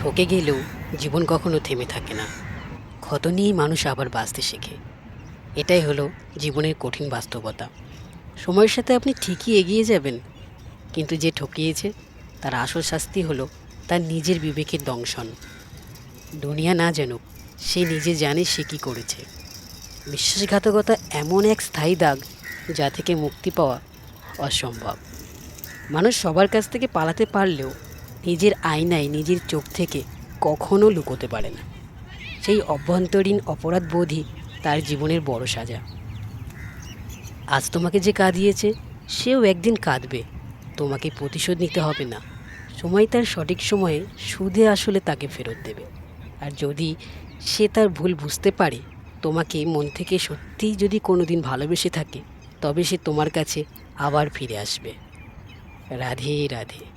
ঠকে গেলেও জীবন কখনো থেমে থাকে না। ক্ষত নিয়েই মানুষ আবার বাঁচতে শেখে। এটাই হলো জীবনের কঠিন বাস্তবতা। সময়ের সাথে আপনি ঠিকই এগিয়ে যাবেন, কিন্তু যে ঠকিয়েছে তার আসল শাস্তি হলো তার নিজের বিবেকের দংশন। দুনিয়া না জানুক, সে নিজে জানে সে কী করেছে। বিশ্বাসঘাতকতা এমন এক স্থায়ী দাগ যা থেকে মুক্তি পাওয়া অসম্ভব। মানুষ সবার কাছ থেকে পালাতে পারলেও নিজের আয়নায় নিজের চোখ থেকে কখনো লুকোতে পারে না। সেই অভ্যন্তরীণ অপরাধবোধই তার জীবনের বড় সাজা। আজ তোমাকে যে কাঁদিয়েছে সেও একদিন কাঁদবে। তোমাকে প্রতিশোধ নিতে হবে না, সময় তার সঠিক সময়ে সুদে আসলে তাকে ফেরত দেবে। আর যদি সে তার ভুল বুঝতে পারে, তোমাকে মন থেকে সত্যিই যদি কোনো দিন ভালোবেসে থাকে, তবে সে তোমার কাছে আবার ফিরে আসবে। রাধে রাধে।